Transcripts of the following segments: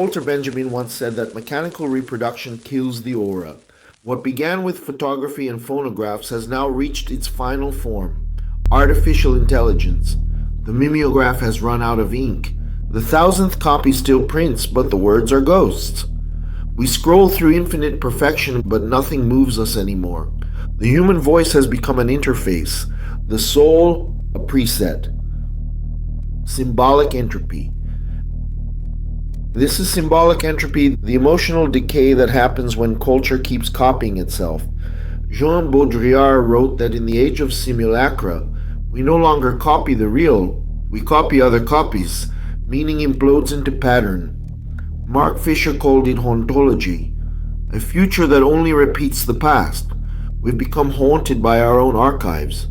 Walter Benjamin once said that mechanical reproduction kills the aura. What began with photography and phonographs has now reached its final form, artificial intelligence. The mimeograph has run out of ink. The thousandth copy still prints, but the words are ghosts. We scroll through infinite perfection, but nothing moves us anymore. The human voice has become an interface, the soul a preset. Symbolic entropy. This is symbolic entropy, the emotional decay that happens when culture keeps copying itself. Jean Baudrillard wrote that in the age of simulacra, we no longer copy the real, we copy other copies. Meaning implodes into pattern. Mark Fisher called it hauntology, a future that only repeats the past. We've become haunted by our own archives.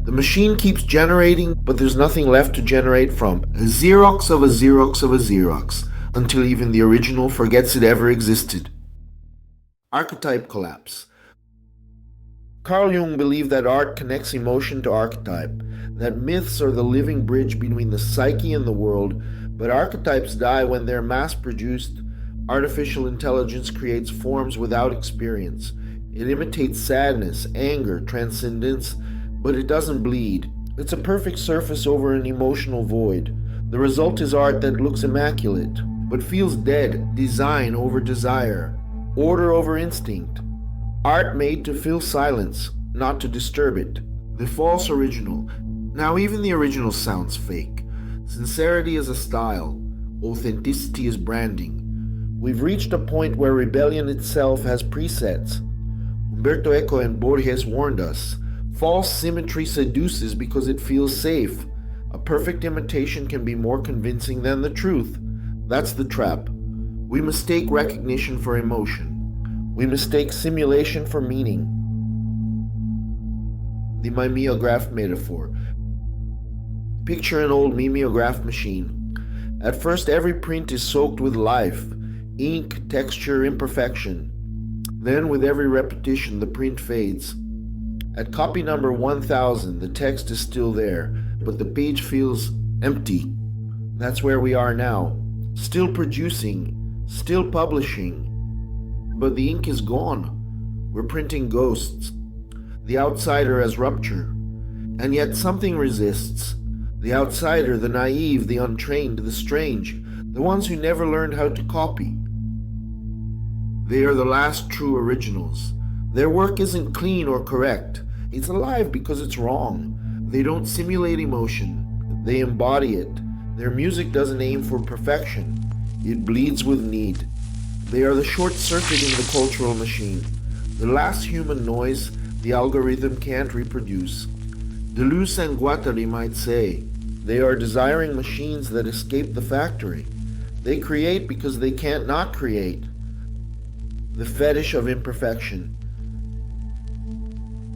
The machine keeps generating, but there's nothing left to generate from. A Xerox of a Xerox of a Xerox, until even the original forgets it ever existed. Archetype collapse. Carl Jung believed that art connects emotion to archetype, that myths are the living bridge between the psyche and the world, but archetypes die when they're mass-produced. Artificial intelligence creates forms without experience. It imitates sadness, anger, transcendence, but it doesn't bleed. It's a perfect surface over an emotional void. The result is art that looks immaculate, but feels dead, design over desire, order over instinct. Art made to fill silence, not to disturb it. The false original. Now even the original sounds fake. Sincerity is a style. Authenticity is branding. We've reached a point where rebellion itself has presets. Umberto Eco and Borges warned us. False symmetry seduces because it feels safe. A perfect imitation can be more convincing than the truth. That's the trap. We mistake recognition for emotion. We mistake simulation for meaning. The mimeograph metaphor. Picture an old mimeograph machine. At first, every print is soaked with life, ink, texture, imperfection. Then, with every repetition, the print fades. At copy number 1000, the text is still there, but the page feels empty. That's where we are now. Still producing, still publishing, but the ink is gone. We're printing ghosts. The outsider has rupture, and yet something resists. The outsider, the naive, the untrained, the strange, the ones who never learned how to copy. They are the last true originals. Their work isn't clean or correct. It's alive because it's wrong. They don't simulate emotion. They embody it. Their music doesn't aim for perfection. It bleeds with need. They are the short circuit in the cultural machine. The last human noise the algorithm can't reproduce. Deleuze and Guattari might say, they are desiring machines that escape the factory. They create because they can't not create. The fetish of imperfection.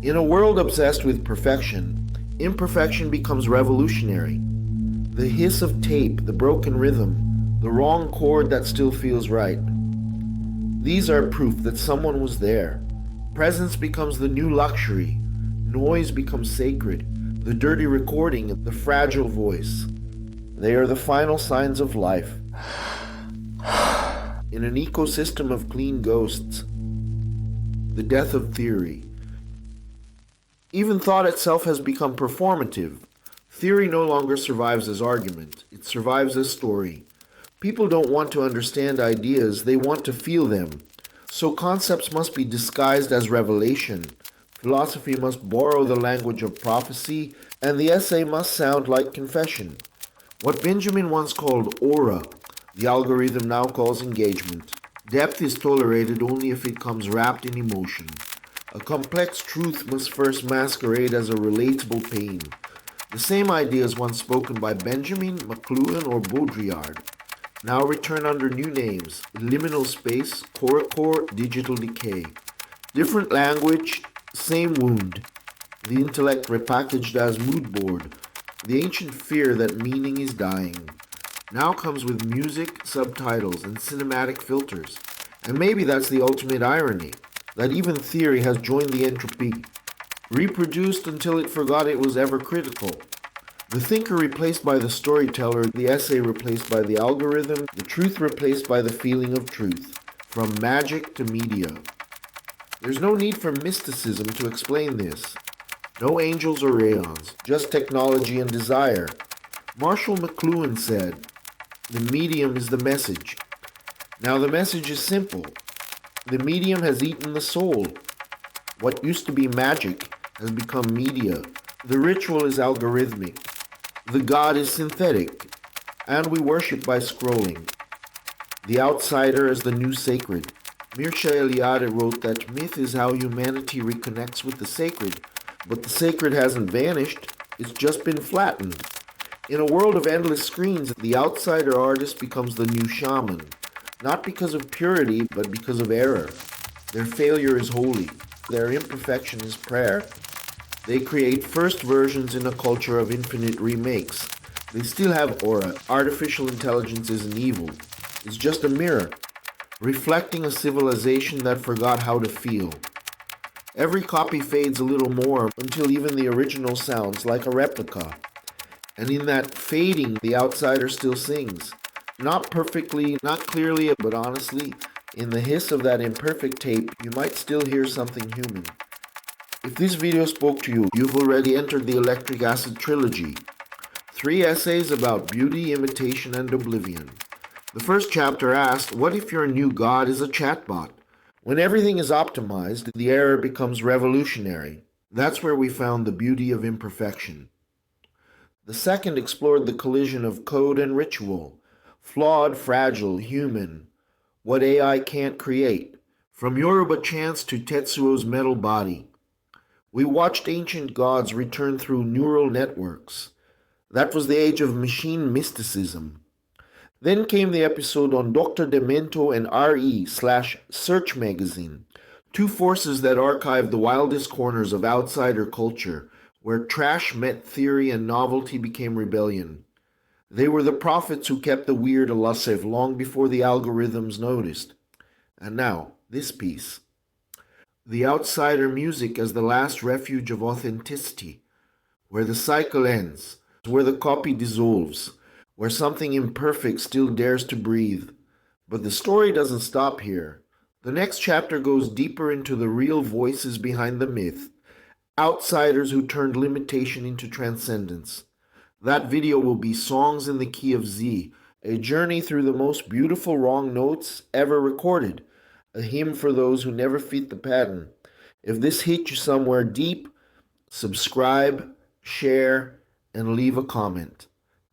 In a world obsessed with perfection, imperfection becomes revolutionary. The hiss of tape, the broken rhythm, the wrong chord that still feels right. These are proof that someone was there. Presence becomes the new luxury. Noise becomes sacred. The dirty recording, the fragile voice. They are the final signs of life. In an ecosystem of clean ghosts. The death of theory. Even thought itself has become performative. Theory no longer survives as argument. It survives as story. People don't want to understand ideas, they want to feel them. So concepts must be disguised as revelation. Philosophy must borrow the language of prophecy, and the essay must sound like confession. What Benjamin once called aura, the algorithm now calls engagement. Depth is tolerated only if it comes wrapped in emotion. A complex truth must first masquerade as a relatable pain. The same ideas once spoken by Benjamin, McLuhan, or Baudrillard now return under new names: liminal space, core, digital decay. Different language, same wound. The intellect repackaged as mood board. The ancient fear that meaning is dying. Now comes with music, subtitles, and cinematic filters. And maybe that's the ultimate irony, that even theory has joined the entropy, reproduced until it forgot it was ever critical. The thinker replaced by the storyteller, the essay replaced by the algorithm, the truth replaced by the feeling of truth. From magic to media. There's no need for mysticism to explain this. No angels or rayons, just technology and desire. Marshall McLuhan said, "The medium is the message." Now the message is simple. The medium has eaten the soul. What used to be magic has become media. The ritual is algorithmic. The god is synthetic. And we worship by scrolling. The outsider is the new sacred. Mircea Eliade wrote that myth is how humanity reconnects with the sacred, but the sacred hasn't vanished, it's just been flattened. In a world of endless screens, the outsider artist becomes the new shaman, not because of purity, but because of error. Their failure is holy. Their imperfection is prayer. They create first versions in a culture of infinite remakes. They still have aura. Artificial intelligence isn't evil. It's just a mirror, reflecting a civilization that forgot how to feel. Every copy fades a little more until even the original sounds like a replica. And in that fading, the outsider still sings. Not perfectly, not clearly, but honestly, in the hiss of that imperfect tape, you might still hear something human. If this video spoke to you, you've already entered the Electric Acid Trilogy. 3 essays about beauty, imitation, and oblivion. The first chapter asked, what if your new god is a chatbot? When everything is optimized, the error becomes revolutionary. That's where we found the beauty of imperfection. The second explored the collision of code and ritual. Flawed, fragile, human. What AI can't create. From Yoruba chants to Tetsuo's metal body. We watched ancient gods return through neural networks. That was the age of machine mysticism. Then came the episode on Dr. Demento and RE/Search Magazine, 2 forces that archived the wildest corners of outsider culture, where trash met theory and novelty became rebellion. They were the prophets who kept the weird elusive long before the algorithms noticed. And now, this piece. The outsider music as the last refuge of authenticity, where the cycle ends, where the copy dissolves, where something imperfect still dares to breathe. But the story doesn't stop here. The next chapter goes deeper into the real voices behind the myth, outsiders who turned limitation into transcendence. That video will be Songs in the Key of Z, a journey through the most beautiful wrong notes ever recorded, a hymn for those who never fit the pattern. If this hit you somewhere deep, subscribe, share, and leave a comment.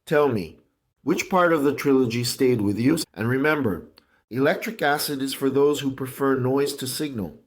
Tell me, which part of the trilogy stayed with you? And remember, Electric Acid is for those who prefer noise to signal.